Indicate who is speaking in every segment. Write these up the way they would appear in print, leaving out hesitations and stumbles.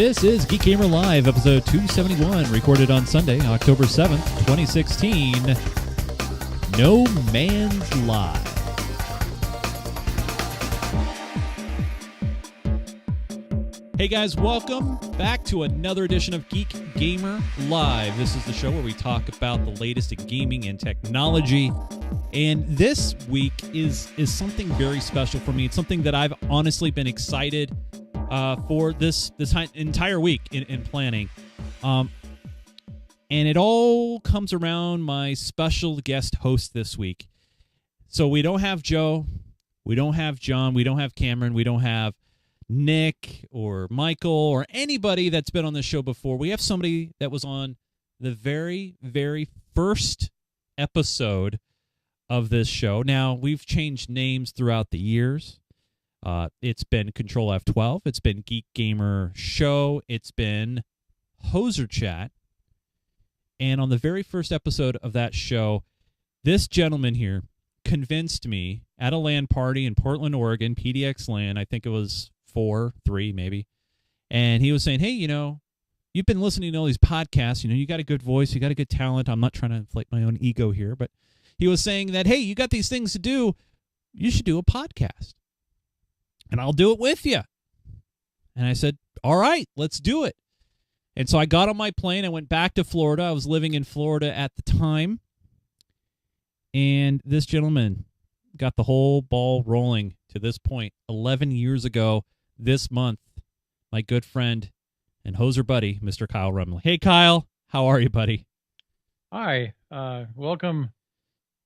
Speaker 1: This is Geek Gamer Live, episode 271, recorded on Sunday, October 7th, 2016. No Man's Live. Hey guys, welcome back to another edition of Geek Gamer Live. This is the show where we talk about the latest in gaming and technology. And this week is something very special for me. It's something that I've honestly been excited for this entire week in planning. And it all comes around my special guest host this week. So we don't have Joe, we don't have John, we don't have Cameron, we don't have Nick or Michael or anybody that's been on this show before. We have somebody that was on the very, very first episode of this show. Now, we've changed names throughout the years. It's been Control F12. It's been Geek Gamer Show. It's been Hoser Chat. And on the very first episode of that show, this gentleman here convinced me at a LAN party in Portland, Oregon, PDX LAN. I think it was 3 maybe. And he was saying, hey, you've been listening to all these podcasts. You got a good voice. You got a good talent. I'm not trying to inflate my own ego here, but he was saying that, hey, you got these things to do. You should do a podcast. And I'll do it with you. And I said, all right, let's do it. And so I got on my plane. I went back to Florida. I was living in Florida at the time. And this gentleman got the whole ball rolling to this point 11 years ago this month. My good friend and hoser buddy, Mr. Kyle Rumley. Hey, Kyle. How are you, buddy?
Speaker 2: Hi. Welcome.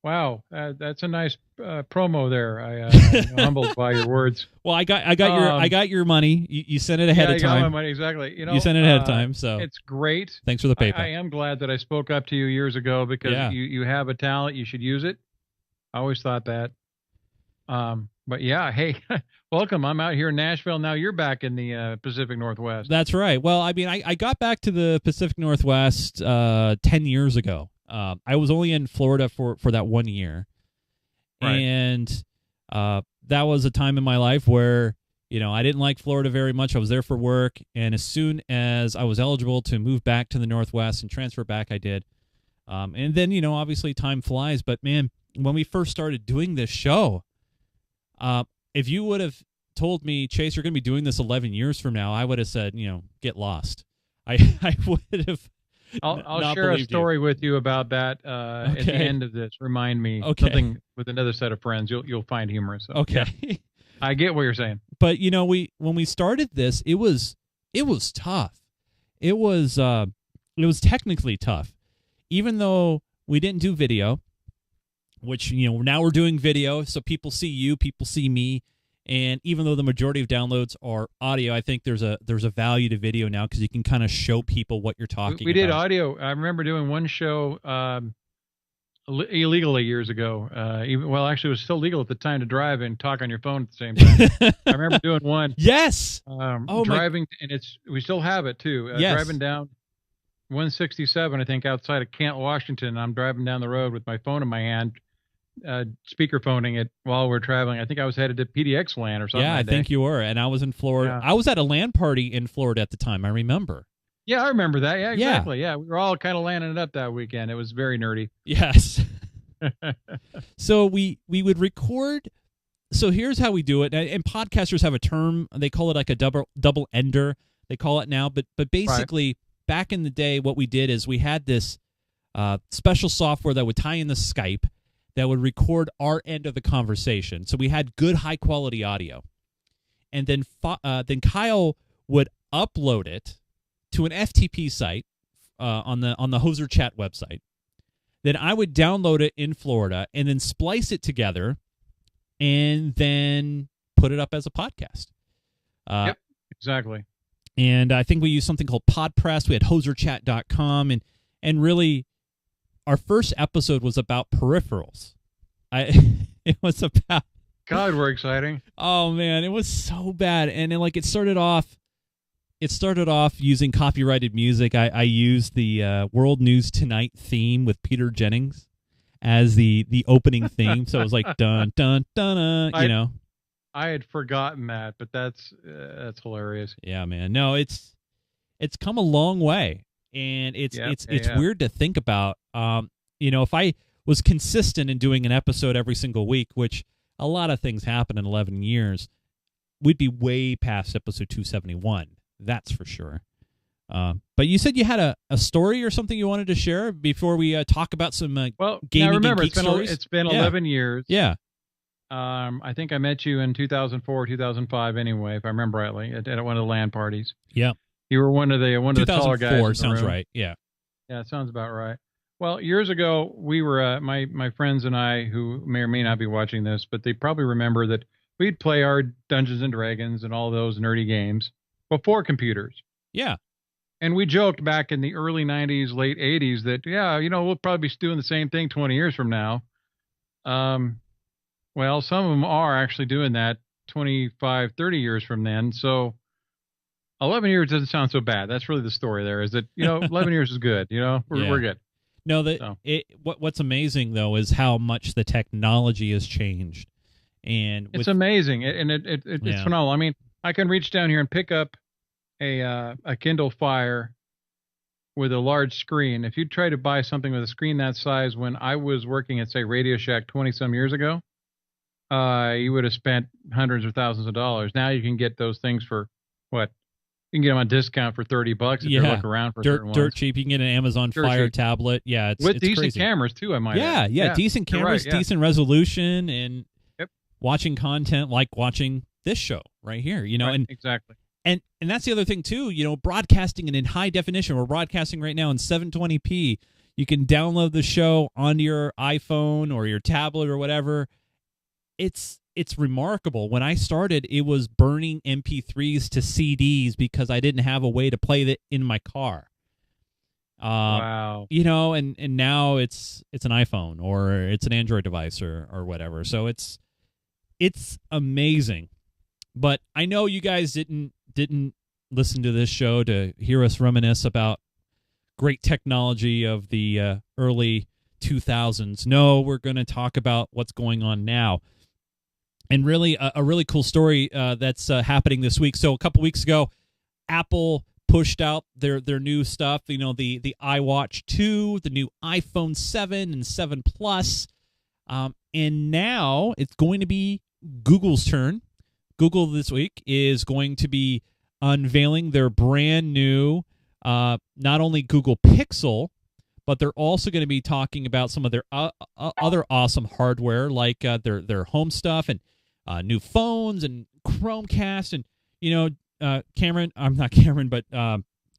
Speaker 2: Wow, that's a nice promo there. I'm humbled by your words.
Speaker 1: Well, I got your money. You sent it ahead of time.
Speaker 2: I got my money, exactly.
Speaker 1: You sent it ahead of time, so
Speaker 2: it's great.
Speaker 1: Thanks for the paper.
Speaker 2: I am glad that I spoke up to you years ago because you have a talent. You should use it. I always thought that. But yeah, hey, welcome. I'm out here in Nashville now. You're back in the Pacific Northwest.
Speaker 1: That's right. Well, I mean, I got back to the Pacific Northwest 10 years ago. I was only in Florida for that 1 year. Right. And that was a time in my life where, I didn't like Florida very much. I was there for work. And as soon as I was eligible to move back to the Northwest and transfer back, I did. And then, obviously time flies. But, man, when we first started doing this show, if you would have told me, Chase, you're going to be doing this 11 years from now, I would have said, get lost. I would have.
Speaker 2: I'll share a story with you about that at the end of this. Remind me something with another set of friends. You'll find humorous. So,
Speaker 1: okay,
Speaker 2: yeah. I get what you're saying.
Speaker 1: But when we started this, it was tough. It was technically tough, even though we didn't do video. Which now we're doing video, so people see you, people see me. And even though the majority of downloads are audio, I think there's a value to video now because you can kind of show people what you're talking about.
Speaker 2: We did audio. I remember doing one show illegally years ago. Actually, it was still legal at the time to drive and talk on your phone at the same time. I remember doing one.
Speaker 1: Yes.
Speaker 2: Driving, and we still have it too.
Speaker 1: Yes.
Speaker 2: Driving down 167, I think, outside of Kent, Washington. I'm driving down the road with my phone in my hand. Speaker phoning it while we're traveling. I think I was headed to PDX LAN or something.
Speaker 1: Yeah, I think you were. And I was in Florida. Yeah. I was at a LAN party in Florida at the time. I remember.
Speaker 2: Yeah, I remember that. Yeah, exactly. Yeah, we were all kind of landing it up that weekend. It was very nerdy.
Speaker 1: Yes. So we would record. So here's how we do it. And podcasters have a term. They call it like a double ender. They call it now. But basically, back in the day, what we did is we had this special software that would tie in the Skype that would record our end of the conversation. So we had good, high-quality audio. And then Kyle would upload it to an FTP site on the Hoser Chat website. Then I would download it in Florida and then splice it together and then put it up as a podcast.
Speaker 2: Yep, exactly.
Speaker 1: And I think we used something called PodPress. We had hoserchat.com, and really our first episode was about peripherals. It was about...
Speaker 2: God, we're exciting.
Speaker 1: Oh, man, it was so bad. And it started off using copyrighted music. I used the World News Tonight theme with Peter Jennings as the opening theme. So it was like, dun, dun, dun,
Speaker 2: I had forgotten that, but that's hilarious.
Speaker 1: Yeah, man. No, it's it's come a long way, and it's weird to think about. If I was consistent in doing an episode every single week, which a lot of things happen in 11 years, we'd be way past episode 271. That's for sure. But you said you had a story or something you wanted to share before we talk about some gaming
Speaker 2: remember,
Speaker 1: and geek stories?
Speaker 2: It's been 11 years.
Speaker 1: Yeah.
Speaker 2: I think I met you in 2004, 2005 anyway, if I remember rightly, at one of the LAN parties.
Speaker 1: Yeah.
Speaker 2: You were one of the taller guys.
Speaker 1: 2004 sounds right. Yeah.
Speaker 2: Yeah, it sounds about right. Well, years ago, we were, my friends and I, who may or may not be watching this, but they probably remember that we'd play our Dungeons and Dragons and all those nerdy games before computers.
Speaker 1: Yeah.
Speaker 2: And we joked back in the early 90s, late 80s that, we'll probably be doing the same thing 20 years from now. Well, some of them are actually doing that 25, 30 years from then. So 11 years doesn't sound so bad. That's really the story there, is that, 11 years is good. We're good.
Speaker 1: No, what's amazing, though, is how much the technology has changed. And
Speaker 2: it's amazing. And it's phenomenal. I mean, I can reach down here and pick up a Kindle Fire with a large screen. If you try to buy something with a screen that size when I was working at, say, Radio Shack 20-some years ago, you would have spent hundreds of thousands of dollars. Now you can get those things for what? You can get them on discount for $30 if you look around for certain ones.
Speaker 1: Dirt cheap. You can get an Amazon Fire tablet. Yeah, it's
Speaker 2: decent
Speaker 1: crazy.
Speaker 2: cameras too, I might add.
Speaker 1: Yeah, decent cameras, decent resolution, and watching content like watching this show right here. And
Speaker 2: exactly.
Speaker 1: And that's the other thing too. Broadcasting it in high definition. We're broadcasting right now in 720p. You can download the show onto your iPhone or your tablet or whatever. It's remarkable. When I started, it was burning MP3s to CDs because I didn't have a way to play it in my car.
Speaker 2: Wow.
Speaker 1: And now it's an iPhone or it's an Android device or whatever. So it's amazing. But I know you guys didn't listen to this show to hear us reminisce about great technology of the early 2000s. No, we're going to talk about what's going on now. And really, a really cool story that's happening this week. So a couple weeks ago, Apple pushed out their new stuff. The iWatch 2, the new iPhone 7 and 7 Plus, and now it's going to be Google's turn. Google this week is going to be unveiling their brand new, not only Google Pixel, but they're also going to be talking about some of their other awesome hardware, like their home stuff and new phones and Chromecast. And Cameron, I'm not Cameron, but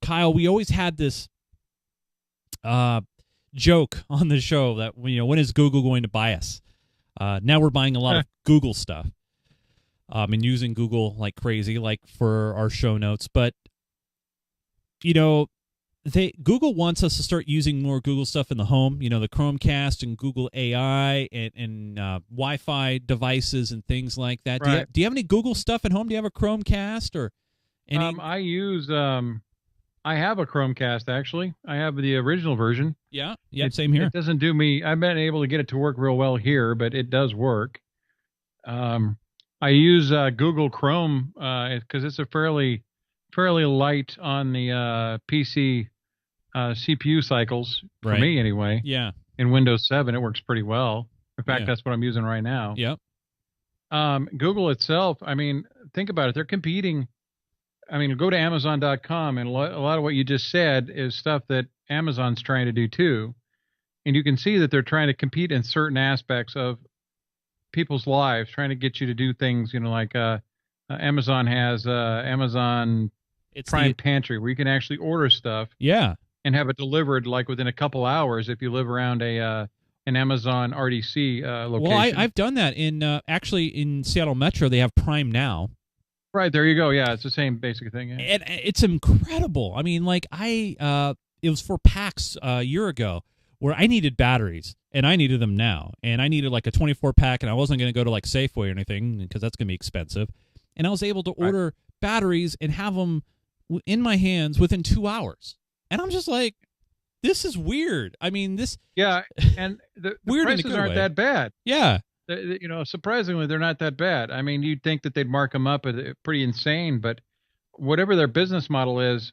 Speaker 1: Kyle, we always had this joke on the show that when is Google going to buy us? Now we're buying a lot of Google stuff. And using Google like crazy, like for our show notes. But Google wants us to start using more Google stuff in the home. The Chromecast and Google AI and Wi-Fi devices and things like that.
Speaker 2: Right.
Speaker 1: Do you have any Google stuff at home? Do you have a Chromecast or any?
Speaker 2: I use. I have a Chromecast actually. I have the original version.
Speaker 1: Yeah. Same here.
Speaker 2: It doesn't do me. I've been able to get it to work real well here, but it does work. I use Google Chrome because it's a fairly light on the PC CPU cycles for me anyway.
Speaker 1: Yeah.
Speaker 2: In Windows 7, it works pretty well. In fact, that's what I'm using right now.
Speaker 1: Yep.
Speaker 2: Google itself, I mean, think about it. They're competing. I mean, go to Amazon.com, and a lot of what you just said is stuff that Amazon's trying to do too. And you can see that they're trying to compete in certain aspects of people's lives, trying to get you to do things, like Amazon has Amazon Prime Pantry, where you can actually order stuff.
Speaker 1: Yeah.
Speaker 2: And have it delivered like within a couple hours if you live around an Amazon RDC location.
Speaker 1: Well, I've done that actually in Seattle Metro. They have Prime Now.
Speaker 2: Right, there you go. Yeah, it's the same basic thing. Yeah.
Speaker 1: And it's incredible. I mean, like it was for PAX a year ago where I needed batteries, and I needed them now. And I needed like a 24-pack, and I wasn't going to go to like Safeway or anything because that's going to be expensive. And I was able to order batteries and have them in my hands within 2 hours. And I'm just like, this is weird. I mean, this.
Speaker 2: Yeah, and the
Speaker 1: weird
Speaker 2: prices aren't that bad.
Speaker 1: Yeah.
Speaker 2: Surprisingly, they're not that bad. I mean, you'd think that they'd mark them up at pretty insane, but whatever their business model is,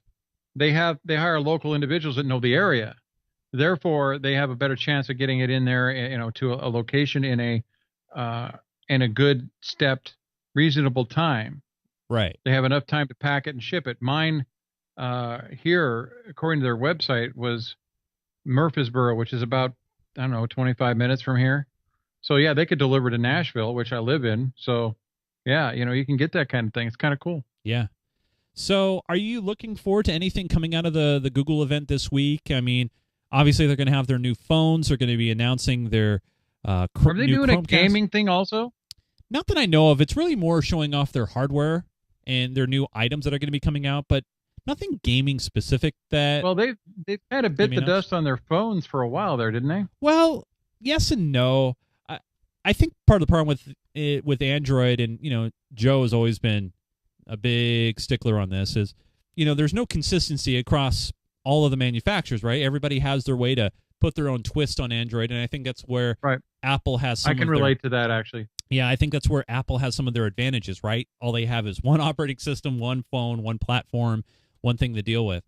Speaker 2: they hire local individuals that know the area. Therefore, they have a better chance of getting it in there, to a location in a good stepped, reasonable time.
Speaker 1: Right.
Speaker 2: They have enough time to pack it and ship it. Mine here, according to their website, was Murfreesboro, which is about, I don't know, 25 minutes from here. So yeah, they could deliver to Nashville, which I live in. So yeah, you can get that kind of thing. It's kind of cool.
Speaker 1: Yeah. So are you looking forward to anything coming out of the Google event this week? I mean, obviously they're going to have their new phones. They're going to be announcing their
Speaker 2: Are they doing
Speaker 1: Chromecast.
Speaker 2: A gaming thing also?
Speaker 1: Not that I know of. It's really more showing off their hardware and their new items that are going to be coming out, but nothing gaming specific that...
Speaker 2: Well, they've kind of bit the dust on their phones for a while there, didn't they?
Speaker 1: Well, yes and no. I think part of the problem with Android, and Joe has always been a big stickler on this, is there's no consistency across all of the manufacturers, right? Everybody has their way to put their own twist on Android, and I think that's where Apple has some
Speaker 2: I can relate to that, actually.
Speaker 1: Yeah, I think that's where Apple has some of their advantages, right? All they have is one operating system, one phone, one platform, one thing to deal with.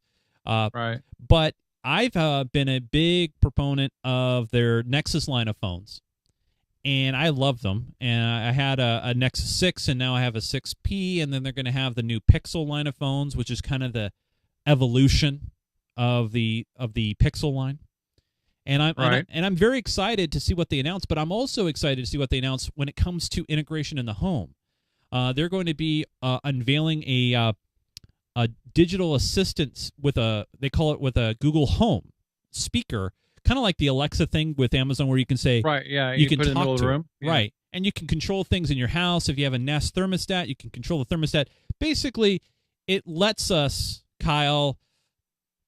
Speaker 2: Right.
Speaker 1: But I've been a big proponent of their Nexus line of phones, and I love them. And I had a Nexus 6, and now I have a 6P, and then they're going to have the new Pixel line of phones, which is kind of the evolution of the Pixel line. And I'm very excited to see what they announce, but I'm also excited to see what they announce when it comes to integration in the home. They're going to be unveiling a digital assistant they call it with a Google Home speaker, kind of like the Alexa thing with Amazon, where you can say,
Speaker 2: right, yeah, you can
Speaker 1: put it in the middle
Speaker 2: of the room,
Speaker 1: right, and you can control things in your house. If you have a Nest thermostat, you can control the thermostat. Basically, it lets us, Kyle,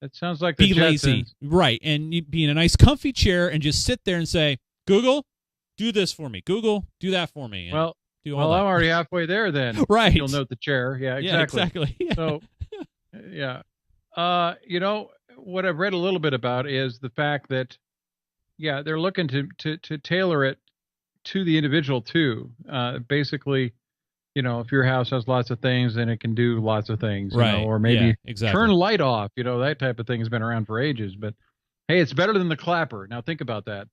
Speaker 2: it sounds like the
Speaker 1: be lazy, right, and you be in a nice comfy chair and just sit there and say, Google, do this for me. Google, do that for me.
Speaker 2: And I'm already halfway there then.
Speaker 1: Right.
Speaker 2: You'll note the chair. Yeah, exactly.
Speaker 1: Yeah.
Speaker 2: So, yeah. What I've read a little bit about is the fact that, yeah, they're looking to tailor it to the individual too. Basically, if your house has lots of things, then it can do lots of things,
Speaker 1: right?
Speaker 2: Or maybe
Speaker 1: exactly.
Speaker 2: Turn light off. That type of thing has been around for ages. But hey, it's better than the clapper. Now think about that.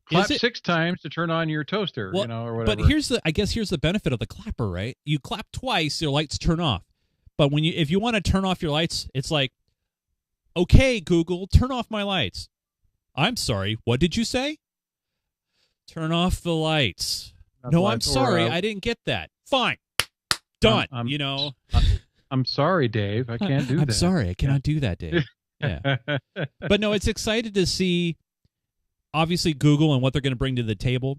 Speaker 2: Clap 6 times to turn on your toaster, or whatever.
Speaker 1: But I guess here's the benefit of the clapper, right? You clap twice, your lights turn off. But if you want to turn off your lights, it's like, okay, Google, turn off my lights. I'm sorry, what did you say? Turn off the lights. No, I'm sorry, I didn't get that. Fine. Done.
Speaker 2: I'm sorry, Dave. I can't do that.
Speaker 1: I'm sorry, I cannot do that, Dave. Yeah. But no, it's excited to see, obviously, Google and what they're going to bring to the table.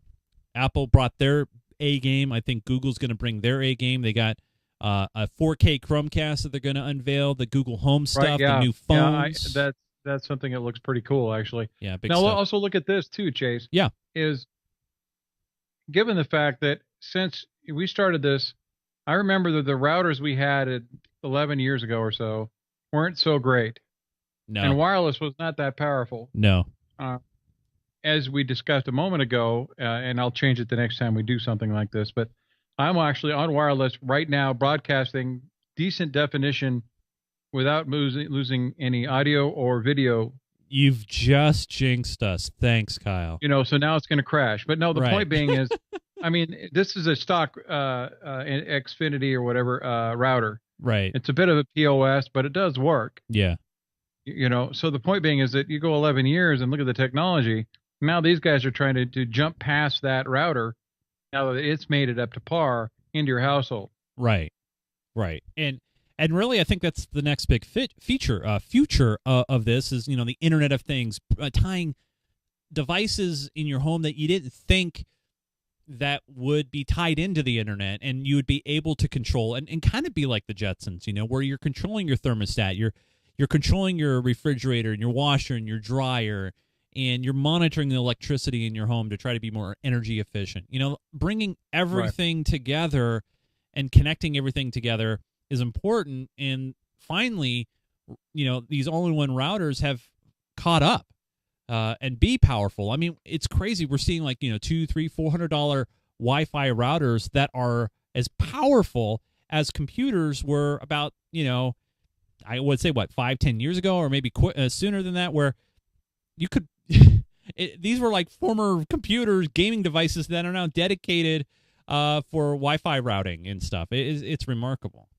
Speaker 1: Apple brought their A game. I think Google's going to bring their A game. They got a 4K Chromecast that they're going to unveil, the Google Home stuff, the new phones.
Speaker 2: Yeah, that's something that looks pretty cool, actually.
Speaker 1: Yeah, big
Speaker 2: now,
Speaker 1: stuff.
Speaker 2: Also look at this, too, Chase.
Speaker 1: Yeah.
Speaker 2: Is given the fact that since we started this, I remember that the routers we had 11 years ago or so weren't so great.
Speaker 1: No.
Speaker 2: And wireless was not that powerful.
Speaker 1: No.
Speaker 2: As we discussed a moment ago, and I'll change it the next time we do something like this, but I'm actually on wireless right now, broadcasting decent definition without losing any audio or video.
Speaker 1: You've just jinxed us. Thanks, Kyle.
Speaker 2: So now it's going to crash. But no, the point being is, I mean, this is a stock Xfinity or whatever router. Right. It's a bit of a POS, but it does work.
Speaker 1: Yeah.
Speaker 2: So the point being is that you go 11 years and look at the technology. Now these guys are trying to jump past that router now that it's made it up to par into your household.
Speaker 1: Right. Right. And really, I think that's the next big future of this is, the Internet of Things, tying devices in your home that you didn't think that would be tied into the Internet, and you would be able to control and kind of be like the Jetsons, where you're controlling your thermostat, you're controlling your refrigerator and your washer and your dryer, and you're monitoring the electricity in your home to try to be more energy efficient. Bringing everything together and connecting everything together is important. And finally, these all-in-one routers have caught up and be powerful. I mean, it's crazy. We're seeing like, $200, $300, $400 Wi-Fi routers that are as powerful as computers were about, I would say, 5-10 years ago, or maybe sooner than that, where you could these were like former computers, gaming devices that are now dedicated for Wi-Fi routing and stuff. It's remarkable.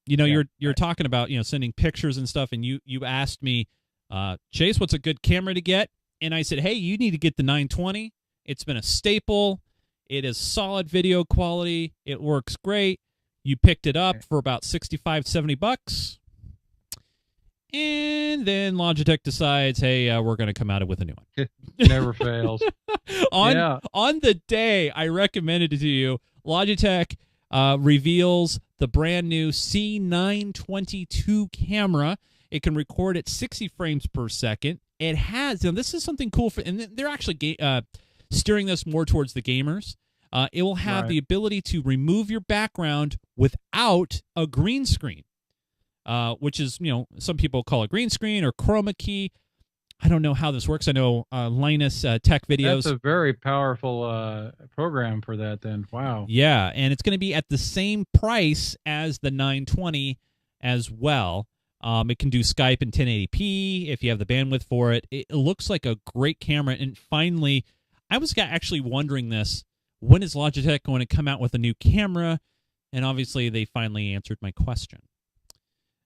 Speaker 1: You're talking about sending pictures and stuff, and you asked me, Chase, what's a good camera to get? And I said, hey, you need to get the 920. It's been a staple. It is solid video quality. It works great. You picked it up for about $65-$70. And then Logitech decides, hey, we're going to come out with a new one.
Speaker 2: It never fails.
Speaker 1: On the day I recommended it to you, Logitech reveals the brand new C922 camera. It can record at 60 frames per second. It has, this is something cool, and they're actually steering this more towards the gamers. It will have the ability to remove your background without a green screen. Which is, some people call it green screen or chroma key. I don't know how this works. I know Linus Tech Videos.
Speaker 2: That's a very powerful program for that then. Wow.
Speaker 1: Yeah, and it's going to be at the same price as the 920 as well. It can do Skype in 1080p if you have the bandwidth for it. It looks like a great camera. And finally, I was actually wondering this. When is Logitech going to come out with a new camera? And obviously, they finally answered my question.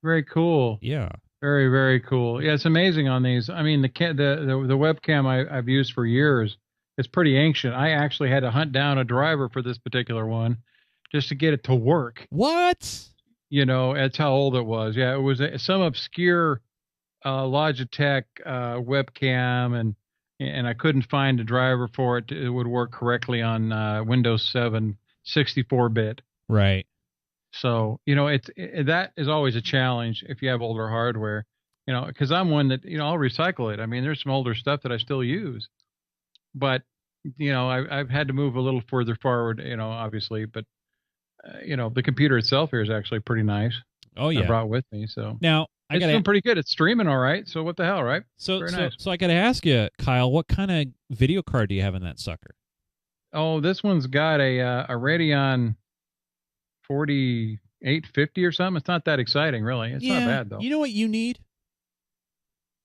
Speaker 2: Very cool.
Speaker 1: Yeah.
Speaker 2: Very, very cool. Yeah, it's amazing on these. I mean, the webcam I've used for years, it's pretty ancient. I actually had to hunt down a driver for this particular one just to get it to work.
Speaker 1: What?
Speaker 2: That's how old it was. Yeah, it was some obscure Logitech webcam, and I couldn't find a driver for it. It would work correctly on Windows 7 64-bit.
Speaker 1: Right.
Speaker 2: So, that is always a challenge if you have older hardware, because I'm one that, I'll recycle it. I mean, there's some older stuff that I still use, but, I've had to move a little further forward, obviously, but, the computer itself here is actually pretty nice.
Speaker 1: Oh, yeah.
Speaker 2: I brought with me. So
Speaker 1: now
Speaker 2: it's doing pretty good. It's streaming all right. So what the hell, right?
Speaker 1: Very nice. So I got to ask you, Kyle, what kind of video card do you have in that sucker?
Speaker 2: Oh, this one's got a Radeon 4850 or something. It's not that exciting, really. It's not bad, though.
Speaker 1: You know what you need?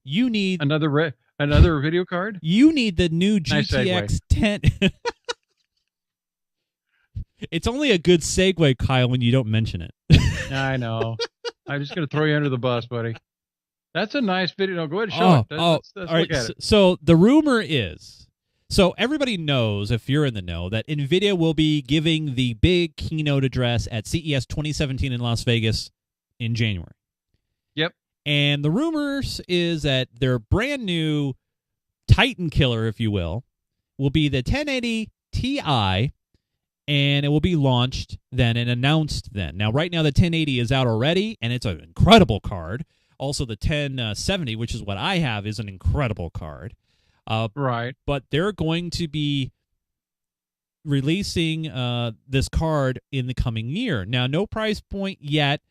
Speaker 1: You need
Speaker 2: another video card.
Speaker 1: You need the new GTX 10. It's only a good segue, Kyle, when you don't mention it.
Speaker 2: I know. I'm just going to throw you under the bus, buddy. That's a nice video. No, go ahead and show it. Let's
Speaker 1: all right. So the rumor is. So everybody knows, if you're in the know, that NVIDIA will be giving the big keynote address at CES 2017 in Las Vegas in January.
Speaker 2: Yep.
Speaker 1: And the rumors is that their brand new Titan killer, if you will be the 1080 Ti, and it will be launched then and announced then. Now, right now, the 1080 is out already, and it's an incredible card. Also, the 1070, which is what I have, is an incredible card.
Speaker 2: Right.
Speaker 1: But they're going to be releasing this card in the coming year. Now, no price point yet,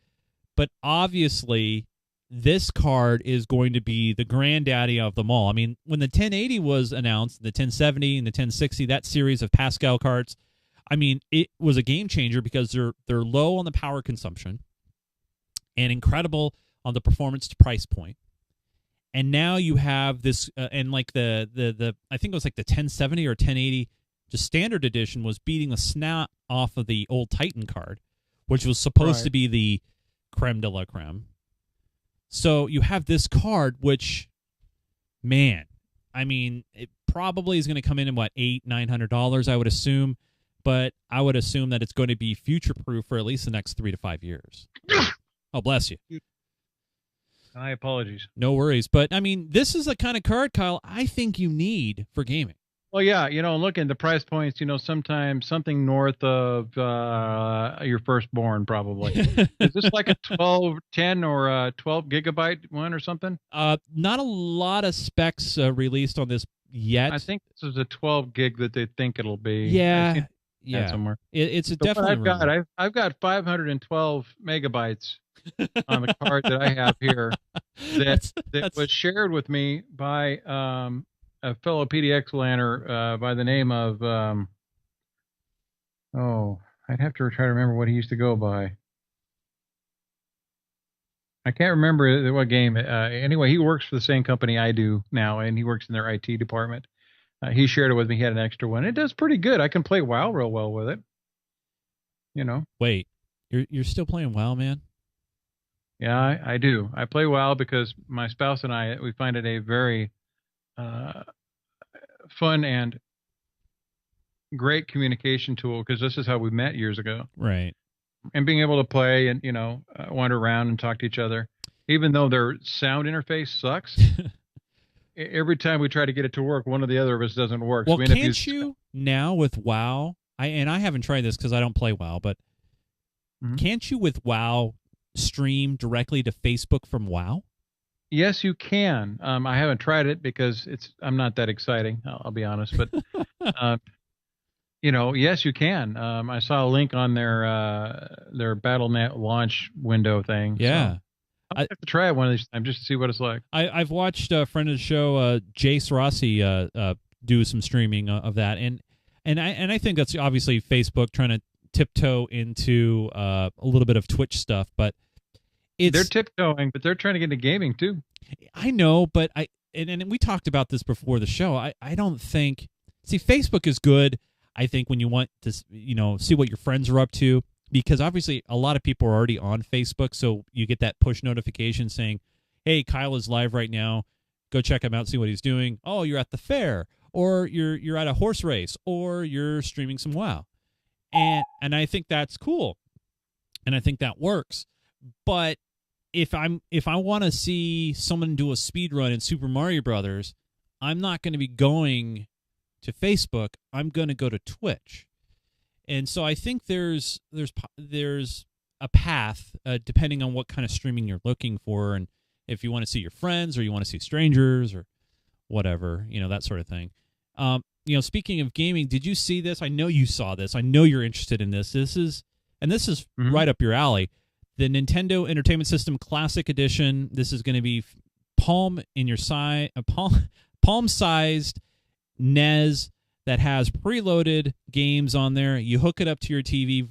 Speaker 1: but obviously this card is going to be the granddaddy of them all. I mean, when the 1080 was announced, the 1070 and the 1060, that series of Pascal cards, I mean, it was a game changer because they're low on the power consumption and incredible on the performance to price point. And now you have this, and like the I think it was like the 1070 or 1080, just standard edition, was beating the snot off of the old Titan card, which was supposed to be the creme de la creme. So you have this card, which, man, I mean, it probably is going to come in at what, $800-900, I would assume, but I would assume that it's going to be future proof for at least the next 3 to 5 years. Oh, bless you.
Speaker 2: My apologies.
Speaker 1: No worries. But, I mean, this is the kind of card, Kyle, I think you need for gaming.
Speaker 2: Well, yeah, look at the price points, sometimes something north of your firstborn, probably. Is this like a 10 or a 12 gigabyte one or something?
Speaker 1: Not a lot of specs released on this yet.
Speaker 2: I think this is a 12 gig that they think it'll be.
Speaker 1: Yeah.
Speaker 2: Somewhere.
Speaker 1: It's a definitely.
Speaker 2: I've got 512 megabytes on the card that I have here that was shared with me by a fellow PDX lanner by the name of I'd have to try to remember what he used to go by. I can't remember what game. Anyway, he works for the same company I do now, and he works in their IT department. He shared it with me. He had an extra one. It does pretty good. I can play WoW real well with it. You know.
Speaker 1: Wait, you're still playing WoW, man?
Speaker 2: Yeah, I do. I play WoW because my spouse and we find it a very fun and great communication tool, because this is how we met years ago.
Speaker 1: Right.
Speaker 2: And being able to play and, wander around and talk to each other, even though their sound interface sucks. Every time we try to get it to work, one or the other of us doesn't work.
Speaker 1: Well, so can't you now with WoW? I haven't tried this because I don't play WoW, but can't you with WoW stream directly to Facebook from WoW?
Speaker 2: Yes, you can. I haven't tried it because I'm not that exciting. I'll be honest, but yes, you can. I saw a link on their BattleNet launch window thing.
Speaker 1: Yeah.
Speaker 2: So I'll have to try it one of these times just to see what it's like.
Speaker 1: I've watched a friend of the show, Jace Rossi, do some streaming of that, and I think that's obviously Facebook trying to tiptoe into a little bit of Twitch stuff, but
Speaker 2: they're tiptoeing, but they're trying to get into gaming too.
Speaker 1: I know, but and we talked about this before the show. I don't think Facebook is good. I think when you want to see what your friends are up to, because obviously a lot of people are already on Facebook, so you get that push notification saying, "Hey, Kyle is live right now. Go check him out, see what he's doing." Oh, you're at the fair, or you're at a horse race, or you're streaming some WoW, and I think that's cool, and I think that works. But if I want to see someone do a speed run in Super Mario Brothers, I'm not going to be going to Facebook. I'm going to go to Twitch. And so I think there's a path depending on what kind of streaming you're looking for, and if you want to see your friends or you want to see strangers or whatever, that sort of thing. Speaking of gaming, did you see this? I know you saw this. I know you're interested in this. This is right up your alley. The Nintendo Entertainment System Classic Edition. This is going to be palm-sized NES that has preloaded games on there. You hook it up to your TV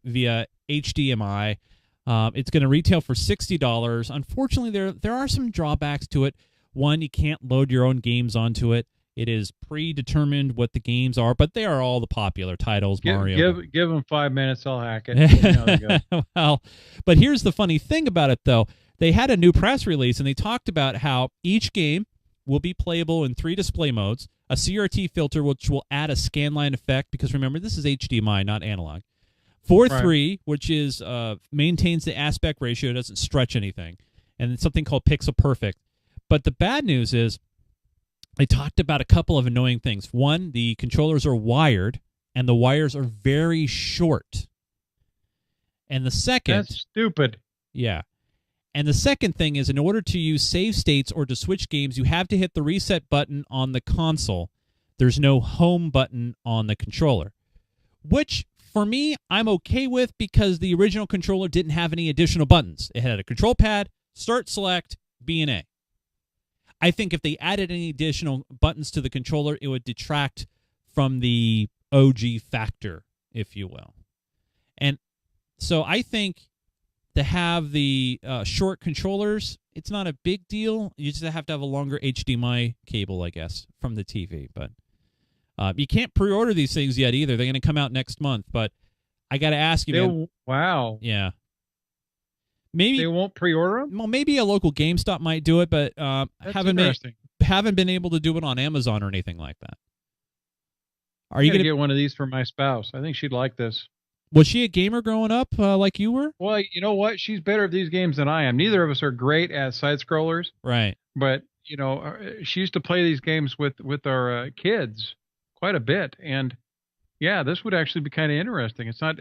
Speaker 1: via HDMI. It's going to retail for $60. Unfortunately, there are some drawbacks to it. One, you can't load your own games onto it. It is predetermined what the games are, but they are all the popular titles. Mario.
Speaker 2: Give them 5 minutes, I'll hack it.
Speaker 1: Well, but here's the funny thing about it, though. They had a new press release, and they talked about how each game will be playable in 3 display modes, a CRT filter, which will add a scanline effect, because remember, this is HDMI, not analog. 4:3, which is maintains the aspect ratio, doesn't stretch anything, and it's something called Pixel Perfect. But the bad news is, they talked about a couple of annoying things. One, the controllers are wired, and the wires are very short. And the second...
Speaker 2: That's stupid.
Speaker 1: Yeah. And the second thing is, in order to use save states or to switch games, you have to hit the reset button on the console. There's no home button on the controller. Which, for me, I'm okay with, because the original controller didn't have any additional buttons. It had a control pad, start, select, B and A. I think if they added any additional buttons to the controller, it would detract from the OG factor, if you will. And so I think to have the short controllers, it's not a big deal. You just have to have a longer HDMI cable, I guess, from the TV. But you can't pre-order these things yet either. They're going to come out next month. But I got to ask you, man.
Speaker 2: Wow.
Speaker 1: Yeah. Maybe
Speaker 2: they won't pre-order them.
Speaker 1: Well, maybe a local GameStop might do it, but haven't been able to do it on Amazon or anything like that. Are you going to
Speaker 2: get one of these for my spouse? I think she'd like this.
Speaker 1: Was she a gamer growing up like you were?
Speaker 2: Well, you know what? She's better at these games than I am. Neither of us are great at side scrollers.
Speaker 1: Right.
Speaker 2: But she used to play these games with our kids quite a bit, and yeah, this would actually be kind of interesting. It's not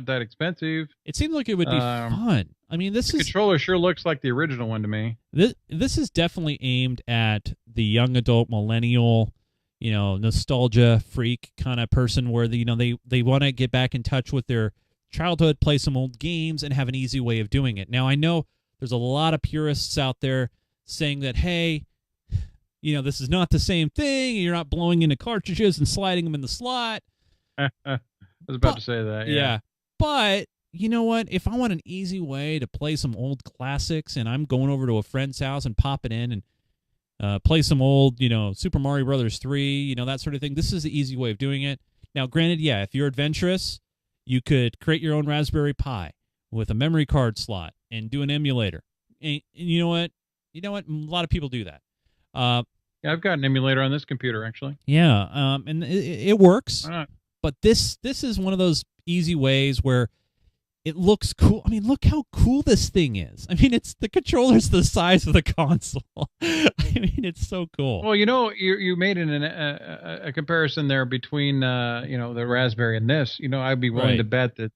Speaker 2: that expensive.
Speaker 1: It seems like it would be fun. I mean, the
Speaker 2: controller sure looks like the original one to me.
Speaker 1: This is definitely aimed at the young adult millennial, nostalgia freak kind of person, where they want to get back in touch with their childhood, play some old games, and have an easy way of doing it. Now, I know there's a lot of purists out there saying that, hey, this is not the same thing. You're not blowing into cartridges and sliding them in the slot.
Speaker 2: I was about to say that. Yeah.
Speaker 1: But you know what? If I want an easy way to play some old classics and I'm going over to a friend's house and pop it in and play some old, Super Mario Brothers 3, that sort of thing, this is the easy way of doing it. Now, granted, yeah, if you're adventurous, you could create your own Raspberry Pi with a memory card slot and do an emulator. And you know what? A lot of people do that.
Speaker 2: Yeah, I've got an emulator on this computer, actually.
Speaker 1: Yeah, and it works.
Speaker 2: Why not?
Speaker 1: But this is one of those easy ways where it looks cool. I mean, look how cool this thing is. I mean, the controller's the size of the console. I mean, it's so cool.
Speaker 2: Well, you made a comparison there between the Raspberry and this. I'd be willing to bet that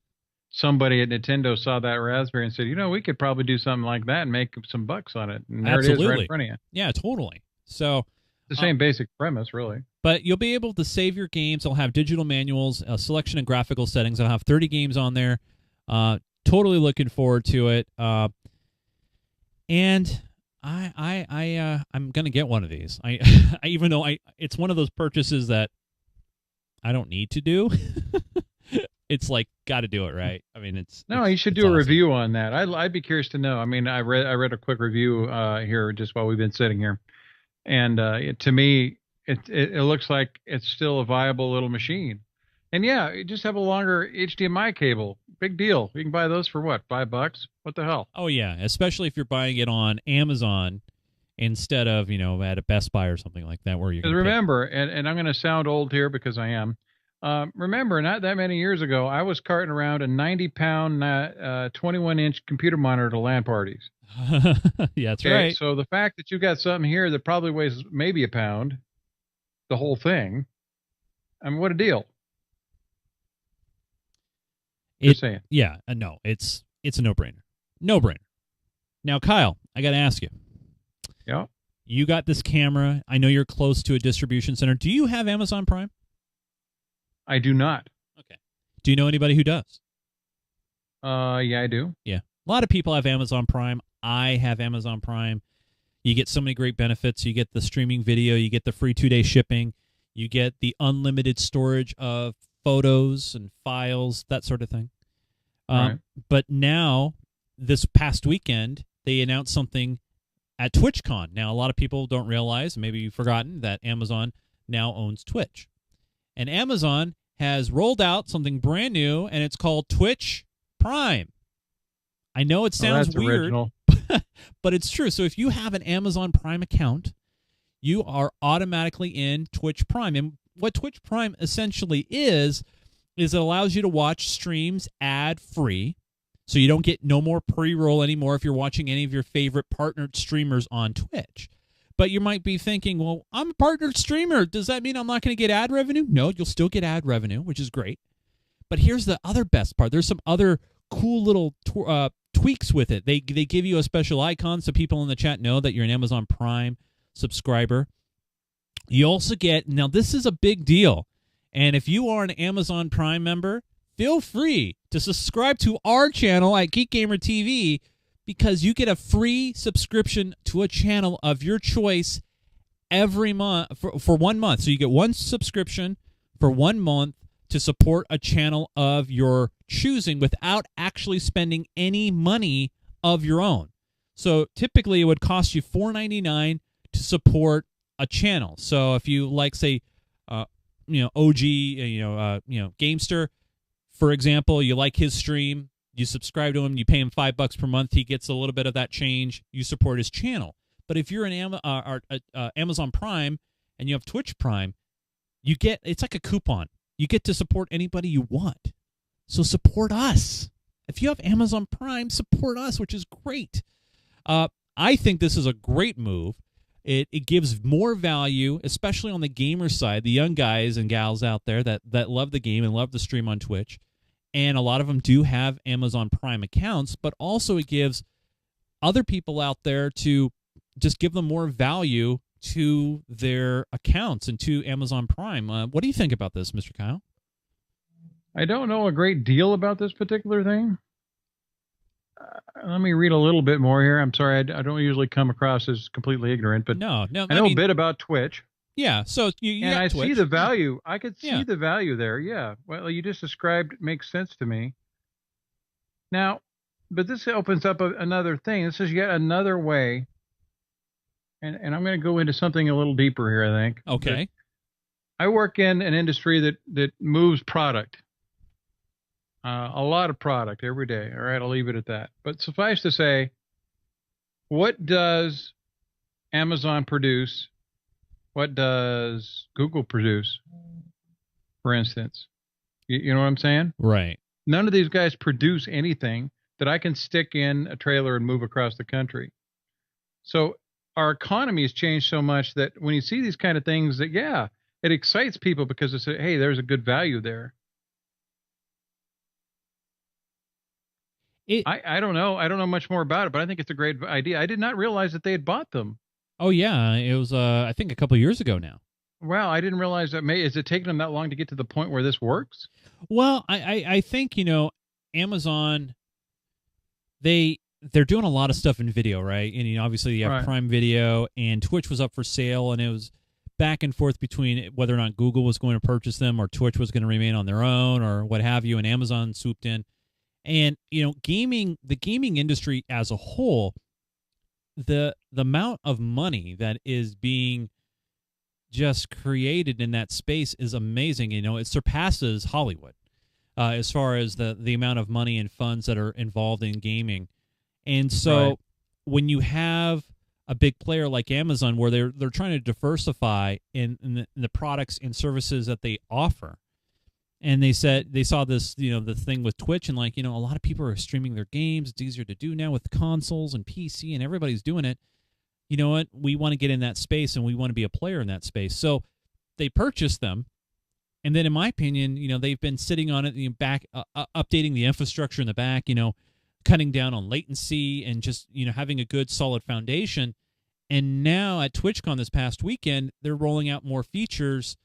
Speaker 2: somebody at Nintendo saw that Raspberry and said, we could probably do something like that and make some bucks on it. And there
Speaker 1: Absolutely.
Speaker 2: it is right in front of you.
Speaker 1: Yeah, totally. So
Speaker 2: the same basic premise, really.
Speaker 1: But you'll be able to save your games. I'll have digital manuals, a selection of graphical settings. I'll have 30 games on there. Totally looking forward to it. And I'm gonna get one of these. Even though it's one of those purchases that I don't need to do. It's like, got to do it, right? I mean,
Speaker 2: you should do a review on that. I'd be curious to know. I mean, I read a quick review here just while we've been sitting here, and to me, it looks like it's still a viable little machine. And yeah, you just have a longer HDMI cable. Big deal. You can buy those for what? $5? What the hell?
Speaker 1: Oh yeah, especially if you're buying it on Amazon instead of at a Best Buy or something like that, where you can
Speaker 2: remember, and I'm going to sound old here because I am. Remember, not that many years ago, I was carting around a 90-pound, 21-inch computer monitor to LAN parties.
Speaker 1: Yeah, that's right.
Speaker 2: So the fact that you got something here that probably weighs maybe a pound, the whole thing, I mean, what a deal. Just saying.
Speaker 1: Yeah, no, it's a no-brainer. No-brainer. Now, Kyle, I got to ask you.
Speaker 2: Yeah?
Speaker 1: You got this camera. I know you're close to a distribution center. Do you have Amazon Prime?
Speaker 2: I do not.
Speaker 1: Okay. Do you know anybody who does?
Speaker 2: Yeah, I do.
Speaker 1: Yeah. A lot of people have Amazon Prime. I have Amazon Prime. You get so many great benefits. You get the streaming video. You get the free 2-day shipping. You get the unlimited storage of photos and files, that sort of thing.
Speaker 2: Right.
Speaker 1: But now, this past weekend, they announced something at TwitchCon. Now, a lot of people don't realize, maybe you've forgotten, that Amazon now owns Twitch. And Amazon has rolled out something brand new, and it's called TwitchPrime. I know it sounds weird,
Speaker 2: original.
Speaker 1: but it's true. So if you have an Amazon Prime account, you are automatically in TwitchPrime. And what TwitchPrime essentially is it allows you to watch streams ad-free, so you don't get no more pre-roll anymore if you're watching any of your favorite partnered streamers on Twitch. But you might be thinking, well, I'm a partnered streamer. Does that mean I'm not going to get ad revenue? No, you'll still get ad revenue, which is great. But here's the other best part. There's some other cool little tweaks with it. They give you a special icon so people in the chat know that you're an Amazon Prime subscriber. You also get, now this is a big deal, and if you are an Amazon Prime member, feel free to subscribe to our channel at Geek Gamer TV, because you get a free subscription to a channel of your choice every month for 1 month. So you get one subscription for 1 month to support a channel of your choosing without actually spending any money of your own. So typically it would cost you $4.99 to support a channel. So if you like, say, OG, Gamester, for example, you like his stream, you subscribe to him, you pay him $5 per month, he gets a little bit of that change, you support his channel. But if you're an Amazon Prime and you have Twitch Prime, it's like a coupon. You get to support anybody you want. So support us. If you have Amazon Prime, support us, which is great. I think this is a great move. It gives more value, especially on the gamer side, the young guys and gals out there that love the game and love to stream on Twitch. And a lot of them do have Amazon Prime accounts, but also it gives other people out there to just give them more value to their accounts and to Amazon Prime. What do you think about this, Mr. Kyle?
Speaker 2: I don't know a great deal about this particular thing. Let me read a little bit more here. I'm sorry, I don't usually come across as completely ignorant, but
Speaker 1: no,
Speaker 2: I know a bit about Twitch.
Speaker 1: Yeah, so you
Speaker 2: and
Speaker 1: got
Speaker 2: I
Speaker 1: Twitch.
Speaker 2: see the value. I could see the value there. Yeah, well, you just described makes sense to me. Now, but this opens up another thing. This is yet another way, and I'm going to go into something a little deeper here, I think.
Speaker 1: Okay.
Speaker 2: But I work in an industry that moves product, a lot of product every day. All right, I'll leave it at that. But suffice to say, what does Amazon produce? What does Google produce, for instance? You know what I'm saying?
Speaker 1: Right.
Speaker 2: None of these guys produce anything that I can stick in a trailer and move across the country. So our economy has changed so much that when you see these kind of things, that yeah, it excites people because it's hey, there's a good value there. I don't know. I don't know much more about it, but I think it's a great idea. I did not realize that they had bought them.
Speaker 1: Oh yeah, it was I think a couple of years ago now.
Speaker 2: Wow, I didn't realize that. Is it taking them that long to get to the point where this works?
Speaker 1: Well, I think Amazon, they're doing a lot of stuff in video, right? And obviously you have Prime Video, and Twitch was up for sale, and it was back and forth between whether or not Google was going to purchase them or Twitch was going to remain on their own or what have you, and Amazon swooped in. And the gaming industry as a whole, the amount of money that is being just created in that space is amazing. It surpasses Hollywood as far as the amount of money and funds that are involved in gaming. And so when you have a big player like Amazon, where they're trying to diversify in the products and services that they offer, and they saw this, the thing with Twitch, and a lot of people are streaming their games. It's easier to do now with consoles and PC, and everybody's doing it. You know what? We want to get in that space, and we want to be a player in that space. So they purchased them, and then, in my opinion, they've been sitting on it, back updating the infrastructure in the back, cutting down on latency and just having a good solid foundation. And now at TwitchCon this past weekend, they're rolling out more features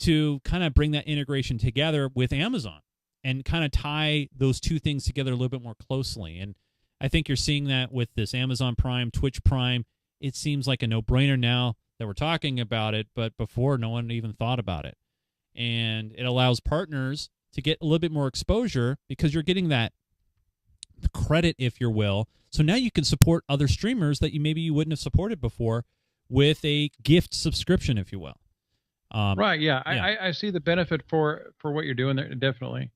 Speaker 1: to kind of bring that integration together with Amazon and kind of tie those two things together a little bit more closely. And I think you're seeing that with this Amazon Prime, Twitch Prime. It seems like a no-brainer now that we're talking about it, but before no one even thought about it. And it allows partners to get a little bit more exposure because you're getting that credit, if you will. So now you can support other streamers that maybe you wouldn't have supported before with a gift subscription, if you will.
Speaker 2: Right. Yeah. I see the benefit for what you're doing there. Definitely.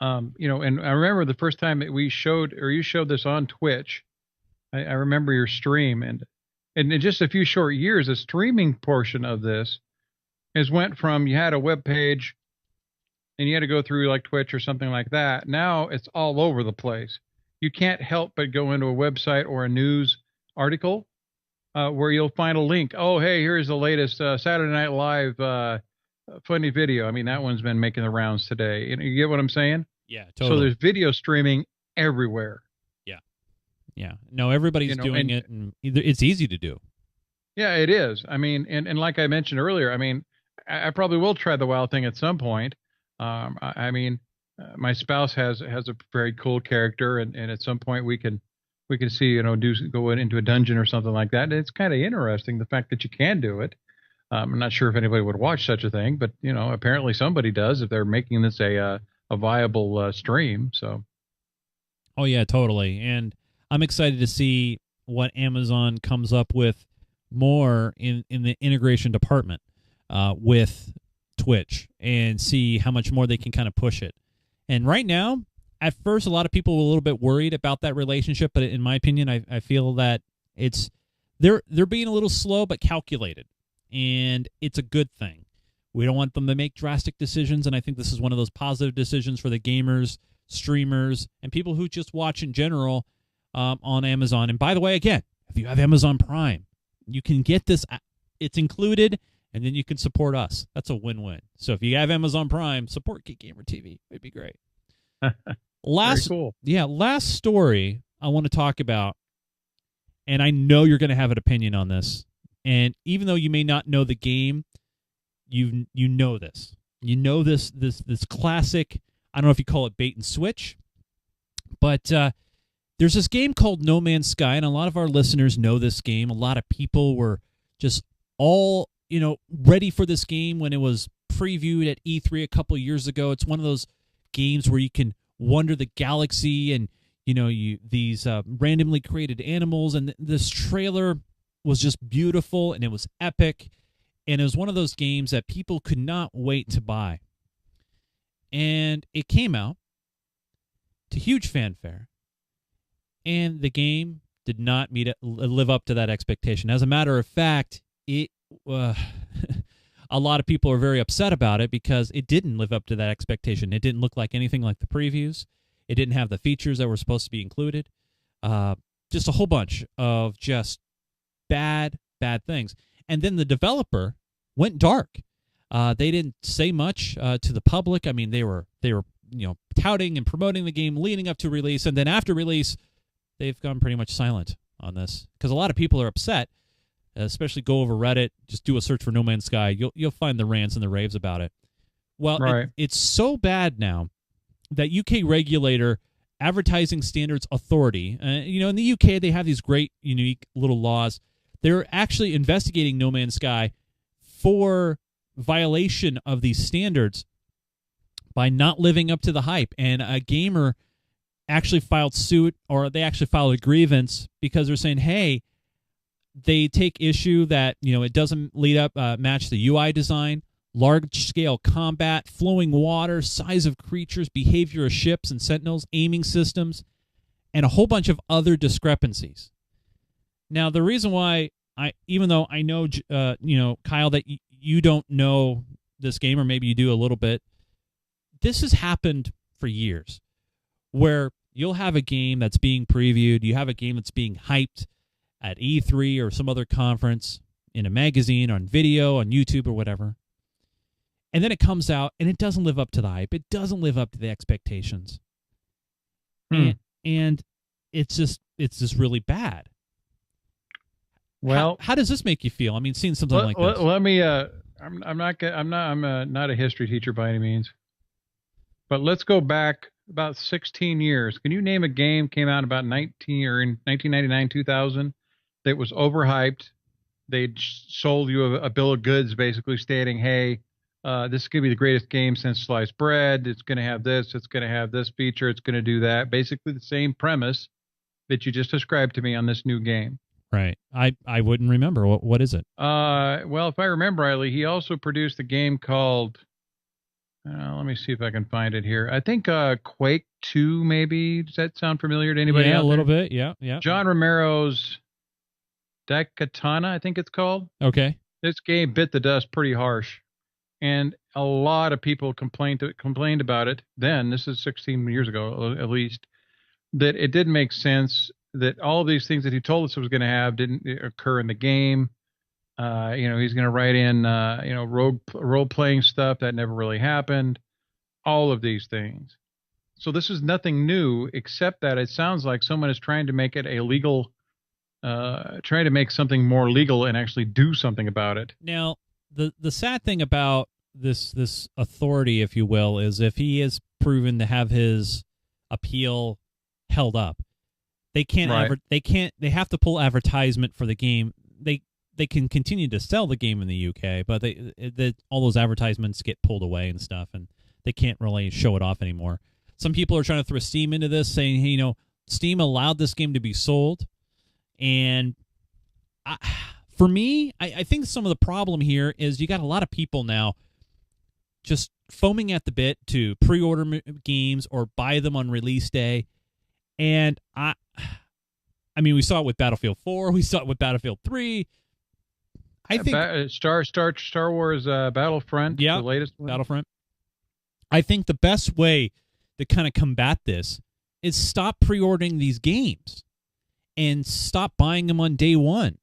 Speaker 2: And I remember the first time that you showed this on Twitch, I remember your stream, and in just a few short years, the streaming portion of this has went from you had a web page and you had to go through like Twitch or something like that. Now it's all over the place. You can't help but go into a website or a news article where you'll find a link. Oh, hey, here's the latest Saturday Night Live funny video. I mean, that one's been making the rounds today. You get what I'm saying?
Speaker 1: Yeah, totally.
Speaker 2: So there's video streaming everywhere.
Speaker 1: Yeah. No, everybody's doing it, and it's easy to do.
Speaker 2: Yeah, it is. I mean, and like I mentioned earlier, I mean, I probably will try the WoW thing at some point. I mean, my spouse has a very cool character, and at some point we can see, go into a dungeon or something like that. And it's kind of interesting, the fact that you can do it. I'm not sure if anybody would watch such a thing, but apparently somebody does if they're making this a viable stream. So.
Speaker 1: Oh yeah, totally. And I'm excited to see what Amazon comes up with more in the integration department with Twitch, and see how much more they can kind of push it. And right now, at first, a lot of people were a little bit worried about that relationship, but in my opinion, I feel that they're being a little slow but calculated, and it's a good thing. We don't want them to make drastic decisions, and I think this is one of those positive decisions for the gamers, streamers, and people who just watch in general on Amazon. And by the way, again, if you have Amazon Prime, you can get this. It's included, and then you can support us. That's a win-win. So if you have Amazon Prime, support Geek Gamer TV. It'd be great.
Speaker 2: Very cool.
Speaker 1: Yeah, last story I want to talk about, and I know you're going to have an opinion on this, and even though you may not know the game, you know this. You know this classic, I don't know if you call it bait and switch, but there's this game called No Man's Sky, and a lot of our listeners know this game. A lot of people were just all, ready for this game when it was previewed at E3 a couple of years ago. It's one of those games where you can wander the galaxy, and these randomly created animals, and this trailer was just beautiful, and it was epic, and it was one of those games that people could not wait to buy. And it came out to huge fanfare, and the game did not live up to that expectation. As a matter of fact, it a lot of people are very upset about it because it didn't live up to that expectation. It didn't look like anything like the previews. It didn't have the features that were supposed to be included. Just a whole bunch of just bad things. And then the developer went dark. They didn't say much to the public. I mean, they were touting and promoting the game leading up to release, and then after release, they've gone pretty much silent on this because a lot of people are upset. Especially go over Reddit, just do a search for No Man's Sky. You'll find the rants and the raves about it. Well,
Speaker 2: right.
Speaker 1: It's so bad now that UK regulator, Advertising Standards Authority, in the UK they have these great, unique little laws. They're actually investigating No Man's Sky for violation of these standards by not living up to the hype. And a gamer actually filed suit, or they actually filed a grievance because they're saying, hey, they take issue that it doesn't match the UI design, large-scale combat, flowing water, size of creatures, behavior of ships and sentinels, aiming systems, and a whole bunch of other discrepancies. Now, the reason why even though I know, Kyle, that you don't know this game, or maybe you do a little bit, this has happened for years, where you'll have a game that's being previewed, you have a game that's being hyped at E3 or some other conference, in a magazine, on video, on YouTube or whatever. And then it comes out and it doesn't live up to the hype. It doesn't live up to the expectations. And it's just really bad.
Speaker 2: Well,
Speaker 1: how does this make you feel? I mean, seeing something like this.
Speaker 2: Let me I'm not a history teacher by any means. But let's go back about 16 years. Can you name a game came out about in 1999, 2000? That was overhyped. They sold you a bill of goods basically stating, hey, this is going to be the greatest game since sliced bread. It's going to have this. It's going to have this feature. It's going to do that. Basically the same premise that you just described to me on this new game.
Speaker 1: Right. I wouldn't remember. What is it?
Speaker 2: Well, if I remember rightly, he also produced a game called, let me see if I can find it here. I think Quake 2 maybe. Does that sound familiar to anybody?
Speaker 1: Yeah,
Speaker 2: out
Speaker 1: a little
Speaker 2: there?
Speaker 1: bit. Yeah.
Speaker 2: John Romero's Daikatana, I think it's called.
Speaker 1: Okay.
Speaker 2: This game bit the dust pretty harsh, and a lot of people complained about it then. This is 16 years ago, at least, that it didn't make sense, that all of these things that he told us it was going to have didn't occur in the game. He's going to write in, role-playing stuff that never really happened, all of these things. So this is nothing new, except that it sounds like someone is trying to make it a legal, trying to make something more legal and actually do something about it.
Speaker 1: Now, the sad thing about this authority, if you will, is if he is proven to have his appeal held up, they can't they have to pull advertisement for the game. They can continue to sell the game in the UK, but all those advertisements get pulled away and stuff, and they can't really show it off anymore. Some people are trying to throw Steam into this, saying, hey, Steam allowed this game to be sold. And for me, I think some of the problem here is you got a lot of people now just foaming at the bit to pre-order games or buy them on release day. And I mean, we saw it with Battlefield 4. We saw it with Battlefield 3. I think
Speaker 2: Star Wars Battlefront, the latest one.
Speaker 1: Battlefront. I think the best way to kind of combat this is stop pre-ordering these games and stop buying them on day one.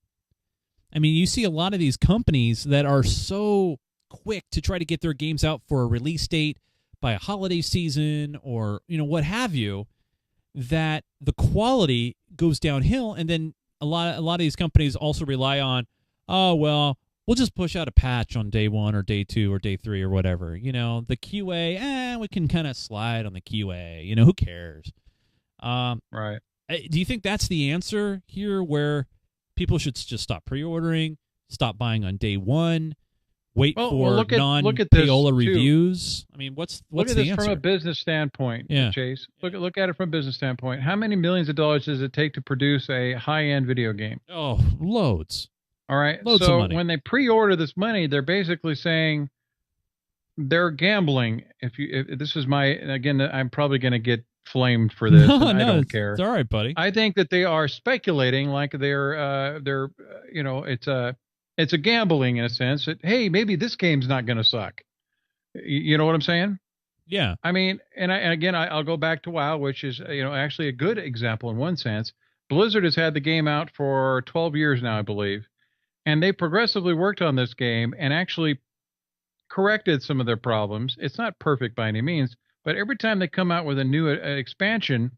Speaker 1: I mean, you see a lot of these companies that are so quick to try to get their games out for a release date by a holiday season or, what have you, that the quality goes downhill. And then a lot of these companies also rely on, oh, well, we'll just push out a patch on day one or day two or day three or whatever. The QA, we can kind of slide on the QA. Who cares?
Speaker 2: Right.
Speaker 1: Do you think that's the answer here, where people should just stop pre-ordering, stop buying on day one, wait for non-payola reviews. I mean, what's the answer?
Speaker 2: Look at this from a business standpoint, Chase. Look at it from a business standpoint. How many millions of dollars does it take to produce a high-end video game?
Speaker 1: Oh, loads.
Speaker 2: All right.
Speaker 1: Loads
Speaker 2: of
Speaker 1: money.
Speaker 2: When they pre-order this money, they're basically saying they're gambling. If this is again, I'm probably going to get flamed for this. I don't care.
Speaker 1: It's all right, buddy.
Speaker 2: I think that they are speculating like it's a gambling in a sense that, hey, maybe this game's not going to suck. You know what I'm saying?
Speaker 1: Yeah.
Speaker 2: I mean, and I'll go back to WoW, which is, actually a good example in one sense. Blizzard has had the game out for 12 years now, I believe. And they progressively worked on this game and actually corrected some of their problems. It's not perfect by any means, but every time they come out with a new expansion,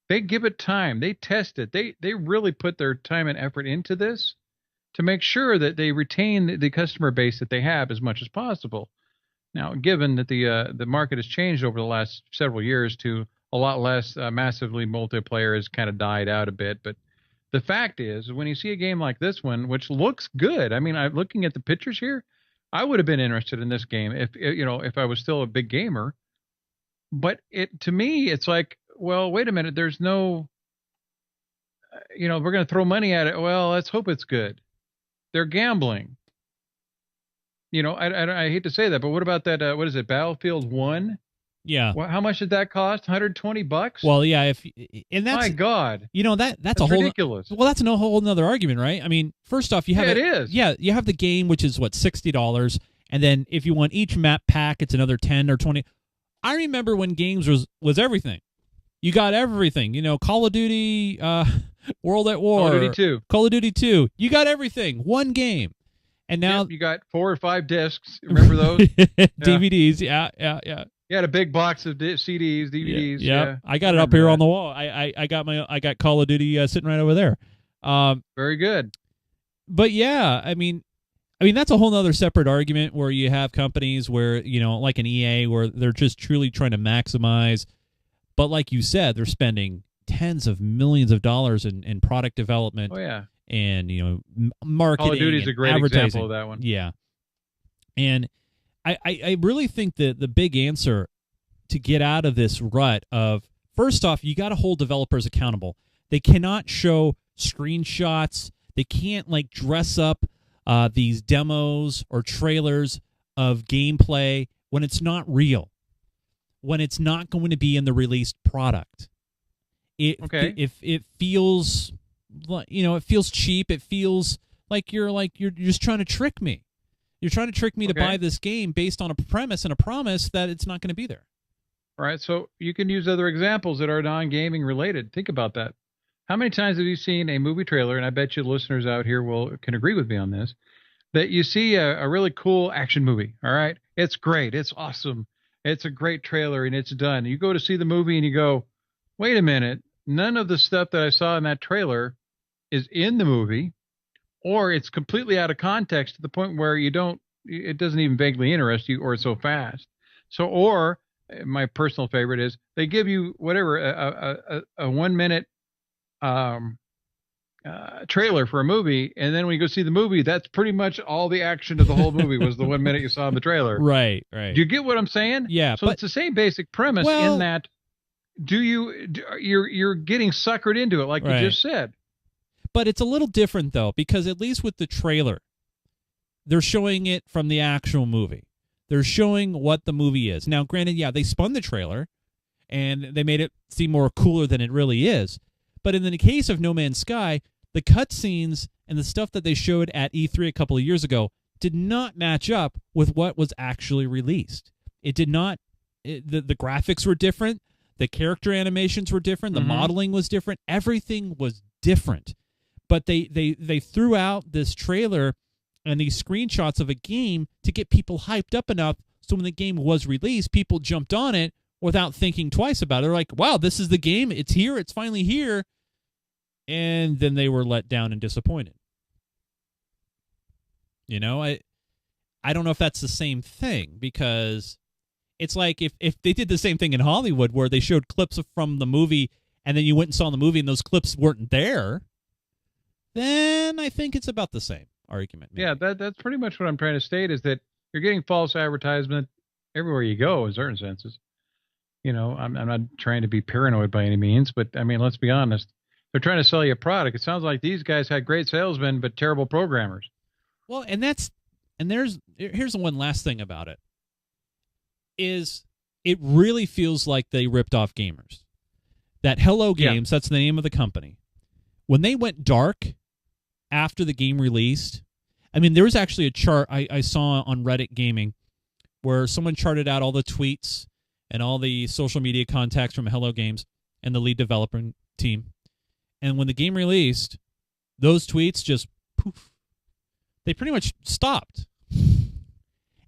Speaker 2: they give it time. They test it. They really put their time and effort into this to make sure that they retain the customer base that they have as much as possible. Now, given that the market has changed over the last several years to a lot less massively multiplayer has kind of died out a bit, but the fact is, when you see a game like this one, which looks good, I mean, I'm looking at the pictures here, I would have been interested in this game if I was still a big gamer. But to me, it's like, well, wait a minute, there's no, we're going to throw money at it. Well, let's hope it's good. They're gambling. I hate to say that, but what about that? What is it? Battlefield 1?
Speaker 1: Yeah.
Speaker 2: Well, how much did that cost? $120?
Speaker 1: Well, yeah.
Speaker 2: My God.
Speaker 1: That's a whole
Speaker 2: ridiculous.
Speaker 1: Well, that's a whole nother argument, right? I mean, first off, you have
Speaker 2: it is.
Speaker 1: Yeah, you have the game, which is what, $60, and then if you want each map pack, it's another 10 or 20. I remember when games was everything. You got everything. Call of Duty, World at War, Call of Duty 2. You got everything. One game. And now
Speaker 2: you got 4 or 5 discs. Remember those?
Speaker 1: DVDs. Yeah.
Speaker 2: You had a big box of CDs, DVDs.
Speaker 1: Yeah. I got it up here on the wall. I got Call of Duty sitting right over there.
Speaker 2: Very good.
Speaker 1: But yeah, I mean that's a whole other separate argument where you have companies where like an EA where they're just truly trying to maximize. But like you said, they're spending tens of millions of dollars in product development.
Speaker 2: Oh yeah.
Speaker 1: And marketing.
Speaker 2: Call of Duty is a great example of that one.
Speaker 1: Yeah. And I really think that the big answer to get out of this rut of, first off, you got to hold developers accountable. They cannot show screenshots. They can't dress up these demos or trailers of gameplay when it's not real, when it's not going to be in the released product. If it feels it feels cheap. It feels like you're just trying to trick me. You're trying to trick me to buy this game based on a premise and a promise that it's not going to be there.
Speaker 2: All right, so you can use other examples that are non-gaming related. Think about that. How many times have you seen a movie trailer, and I bet you listeners out here can agree with me on this, that you see a really cool action movie, all right? It's great. It's awesome. It's a great trailer, and it's done. You go to see the movie, and you go, wait a minute, none of the stuff that I saw in that trailer is in the movie, or it's completely out of context to the point where it doesn't even vaguely interest you, or it's so fast. So, or my personal favorite is they give you whatever, a 1 minute trailer for a movie, and then when you go see the movie, that's pretty much all the action of the whole movie was the 1 minute you saw in the trailer.
Speaker 1: Right.
Speaker 2: Do you get what I'm saying?
Speaker 1: Yeah.
Speaker 2: So it's the same basic premise in that you're getting suckered into it, like you just said.
Speaker 1: But it's a little different, though, because at least with the trailer, they're showing it from the actual movie. They're showing what the movie is. Now, granted, yeah, they spun the trailer, and they made it seem more cooler than it really is. But in the case of No Man's Sky, the cutscenes and the stuff that they showed at E3 a couple of years ago did not match up with what was actually released. It did not. The graphics were different. The character animations were different. The modeling was different. Everything was different. But they threw out this trailer and these screenshots of a game to get people hyped up enough so when the game was released, people jumped on it without thinking twice about it. They're like, wow, this is the game. It's here. It's finally here. And then they were let down and disappointed. I don't know if that's the same thing, because it's like if they did the same thing in Hollywood where they showed clips from the movie and then you went and saw the movie and those clips weren't there, then I think it's about the same argument. Maybe.
Speaker 2: Yeah, that's pretty much what I'm trying to state, is that you're getting false advertisement everywhere you go in certain senses. You know, I'm not trying to be paranoid by any means, but I mean, let's be honest. They're trying to sell you a product. It sounds like these guys had great salesmen, but terrible programmers.
Speaker 1: Well, here's the one last thing about it is it really feels like they ripped off gamers. That Hello Games, that's the name of the company. When they went dark after the game released, I mean, there was actually a chart I saw on Reddit Gaming where someone charted out all the tweets and all the social media contacts from Hello Games and the lead developer team. And when the game released, those tweets just poof. They pretty much stopped.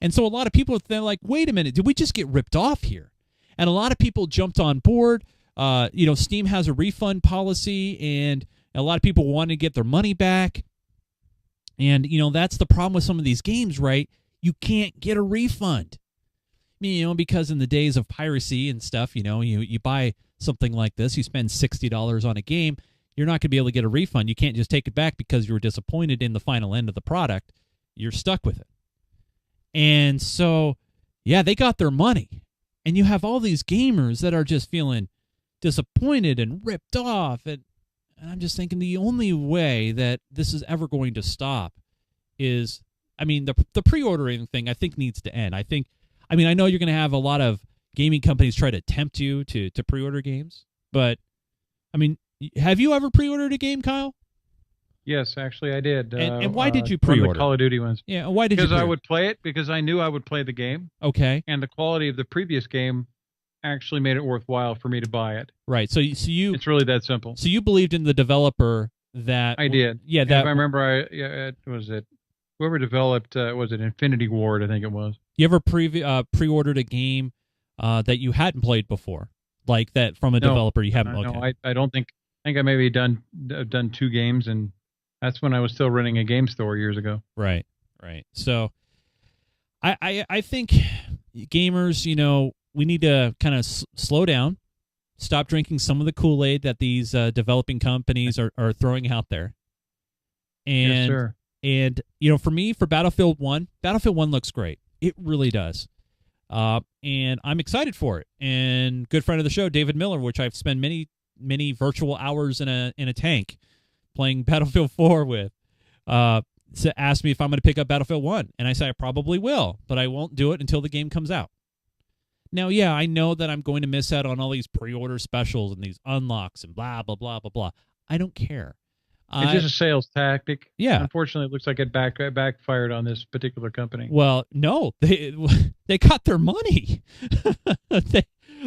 Speaker 1: And so a lot of people, they're like, wait a minute, did we just get ripped off here? And a lot of people jumped on board. Steam has a refund policy, and a lot of people want to get their money back. And, that's the problem with some of these games, right? You can't get a refund. Because in the days of piracy and stuff, you buy something like this, you spend $60 on a game, you're not going to be able to get a refund. You can't just take it back because you were disappointed in the final end of the product. You're stuck with it. And so, yeah, they got their money. And you have all these gamers that are just feeling disappointed and ripped off. And I'm just thinking the only way that this is ever going to stop is, the pre-ordering thing I think needs to end. I know you're going to have a lot of gaming companies try to tempt you to pre-order games. But, have you ever pre-ordered a game, Kyle?
Speaker 2: Yes, actually I did.
Speaker 1: And why did you pre-order?
Speaker 2: The Call of Duty ones.
Speaker 1: Yeah, why did you?
Speaker 2: Because I would play it, because I knew I would play the game.
Speaker 1: Okay.
Speaker 2: And the quality of the previous game actually made it worthwhile for me to buy it.
Speaker 1: Right. So you. It's
Speaker 2: really that simple.
Speaker 1: So you believed in the developer that.
Speaker 2: I did.
Speaker 1: Yeah.
Speaker 2: If I remember, whoever developed, was it Infinity Ward? I think it was.
Speaker 1: You ever pre-ordered a game that you hadn't played before, like that from a developer you haven't? Okay.
Speaker 2: No, I don't think. I think I maybe done 2 games, and that's when I was still running a game store years ago.
Speaker 1: Right. So, I think gamers, we need to kind of slow down, stop drinking some of the Kool-Aid that these developing companies are throwing out there. And,
Speaker 2: yes, sir.
Speaker 1: And for me, for Battlefield 1 looks great. It really does. And I'm excited for it. And good friend of the show, David Miller, which I've spent many virtual hours in a tank playing Battlefield 4 with, asked me if I'm going to pick up Battlefield 1. And I said I probably will, but I won't do it until the game comes out. Now, yeah, I know that I'm going to miss out on all these pre-order specials and these unlocks and blah, blah, blah, blah, blah. I don't care.
Speaker 2: It's just a sales tactic.
Speaker 1: Yeah.
Speaker 2: Unfortunately, it looks like it backfired on this particular company.
Speaker 1: Well, no, they got their money.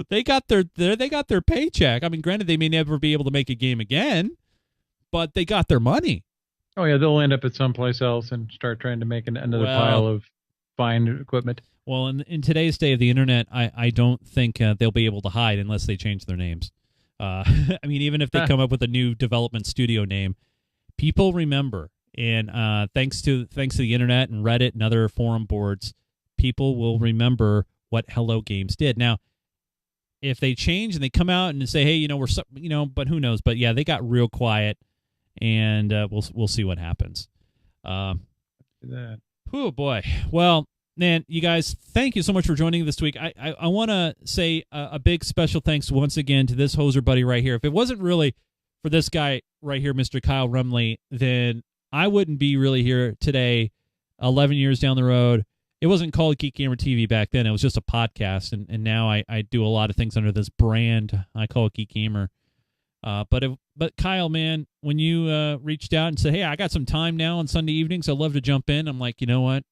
Speaker 1: They got their paycheck. Granted, they may never be able to make a game again, but they got their money.
Speaker 2: Oh yeah, they'll end up at someplace else and start trying to make another pile of fine equipment.
Speaker 1: Well, in today's day of the internet, I don't think they'll be able to hide unless they change their names. Even if they come up with a new development studio name, people remember. And thanks to the internet and Reddit and other forum boards, people will remember what Hello Games did. Now, if they change and they come out and say, hey, but who knows? But yeah, they got real quiet, and we'll see what happens. Oh boy. Well, man, you guys, thank you so much for joining this week. I want to say a big special thanks once again to this hoser buddy right here. If it wasn't really for this guy right here, Mr. Kyle Rumley, then I wouldn't be really here today, 11 years down the road. It wasn't called Geek Gamer TV back then. It was just a podcast, and now I do a lot of things under this brand. I call it Geek Gamer. But Kyle, man, when you reached out and said, hey, I got some time now on Sunday evenings, I'd love to jump in. I'm like, you know what?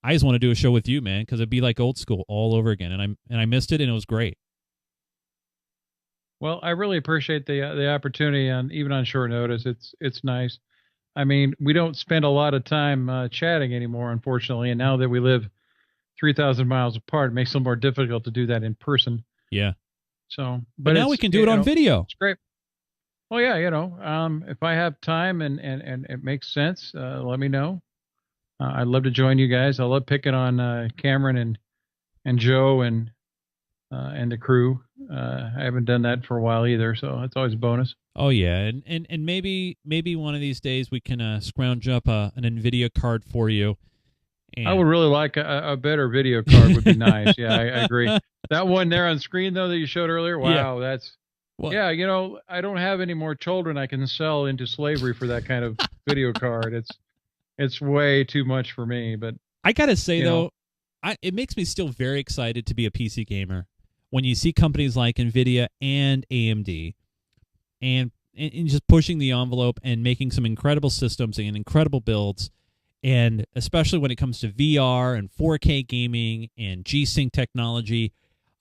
Speaker 1: I just want to do a show with you, man, because it'd be like old school all over again, and I missed it, and it was great.
Speaker 2: Well, I really appreciate the opportunity, and even on short notice, it's nice. We don't spend a lot of time chatting anymore, unfortunately, and now that we live 3,000 miles apart, it makes it a little more difficult to do that in person.
Speaker 1: Yeah.
Speaker 2: So,
Speaker 1: but now we can do it on video.
Speaker 2: It's great. Well, yeah, if I have time and it makes sense, let me know. I'd love to join you guys. I love picking on Cameron and Joe and the crew. I haven't done that for a while either, so it's always a bonus.
Speaker 1: Oh yeah, and maybe one of these days we can scrounge up an NVIDIA card for you,
Speaker 2: I would really like a better video card would be nice. Yeah, I agree. That one there on screen, though, that you showed earlier, wow, that's... Well, yeah, I don't have any more children I can sell into slavery for that kind of video card. It's way too much for me. But
Speaker 1: I got to say, though, it makes me still very excited to be a PC gamer when you see companies like NVIDIA and AMD and just pushing the envelope and making some incredible systems and incredible builds. And especially when it comes to VR and 4K gaming and G-Sync technology.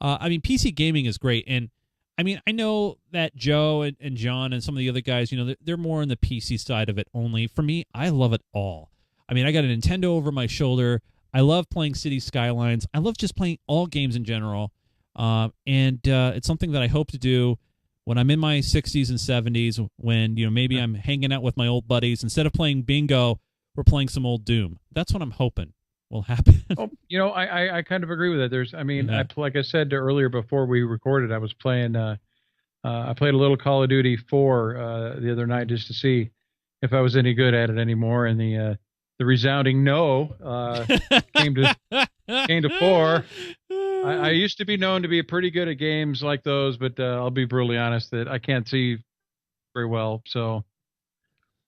Speaker 1: I mean, PC gaming is great. And, I mean, I know that Joe and John and some of the other guys, they're more on the PC side of it only. For me, I love it all. I mean, I got a Nintendo over my shoulder. I love playing City Skylines. I love just playing all games in general. And it's something that I hope to do when I'm in my 60s and 70s, when, maybe I'm hanging out with my old buddies. Instead of playing bingo, we're playing some old Doom. That's what I'm hoping will happen.
Speaker 2: I kind of agree with that. Like I said earlier before we recorded, I was playing, I played a little Call of Duty 4 the other night just to see if I was any good at it anymore. And the resounding no came to 4. I used to be known to be pretty good at games like those, but I'll be brutally honest that I can't see very well. So,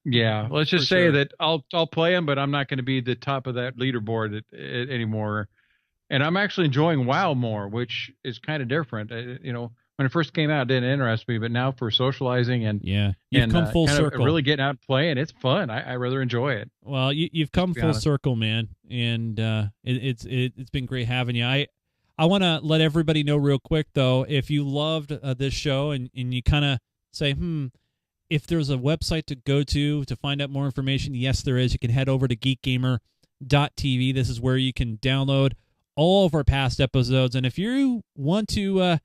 Speaker 2: yeah, let's just say that I'll play them, but I'm not going to be the top of that leaderboard anymore. And I'm actually enjoying WoW more, which is kind of different. When it first came out, it didn't interest me, but now for socializing and
Speaker 1: you've come full circle.
Speaker 2: Really getting out and playing, it's fun. I rather enjoy it.
Speaker 1: Well, you've come full circle, man, and it's been great having you. I want to let everybody know real quick, though, if you loved this show and you kind of say, if there's a website to go to find out more information, yes, there is. You can head over to geekgamer.tv. This is where you can download all of our past episodes. And if you want to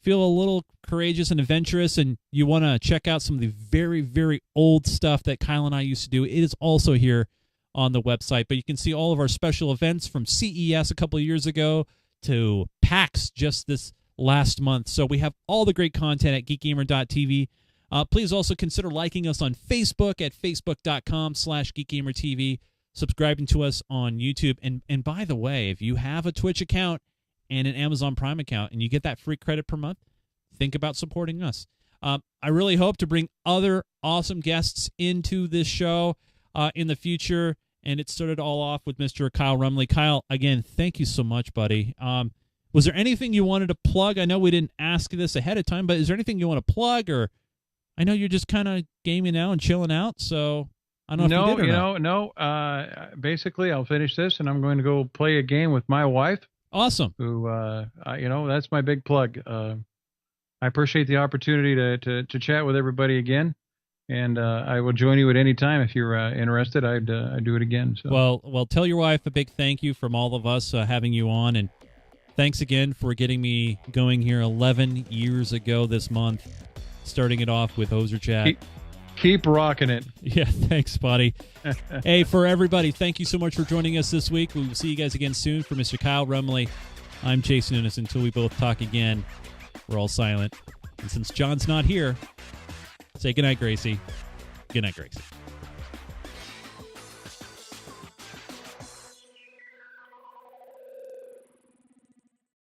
Speaker 1: feel a little courageous and adventurous and you want to check out some of the very, very old stuff that Kyle and I used to do, it is also here on the website. But you can see all of our special events from CES a couple of years ago to PAX just this last month. So we have all the great content at geekgamer.tv. Please also consider liking us on Facebook at facebook.com/geekgamertv, subscribing to us on YouTube. And by the way, if you have a Twitch account and an Amazon Prime account and you get that free credit per month, think about supporting us. I really hope to bring other awesome guests into this show in the future. And it started all off with Mr. Kyle Rumley. Kyle, again, thank you so much, buddy. Was there anything you wanted to plug? I know we didn't ask this ahead of time, but is there anything you want to plug? Or I know you're just kind of gaming out and chilling out, so I don't know if you did or not.
Speaker 2: Basically, I'll finish this, and I'm going to go play a game with my wife.
Speaker 1: Awesome.
Speaker 2: Who, that's my big plug. I appreciate the opportunity to chat with everybody again. And I will join you at any time if you're interested. I'd do it again. So.
Speaker 1: Well, tell your wife a big thank you from all of us having you on, and thanks again for getting me going here 11 years ago this month, starting it off with Hoser Chat.
Speaker 2: Keep rocking it.
Speaker 1: Yeah, thanks, buddy. Hey, for everybody, thank you so much for joining us this week. We will see you guys again soon. For Mr. Kyle Rumley, I'm Jason Nunes. Until we both talk again, we're all silent. And since John's not here, say goodnight, Gracie. Good night, Gracie.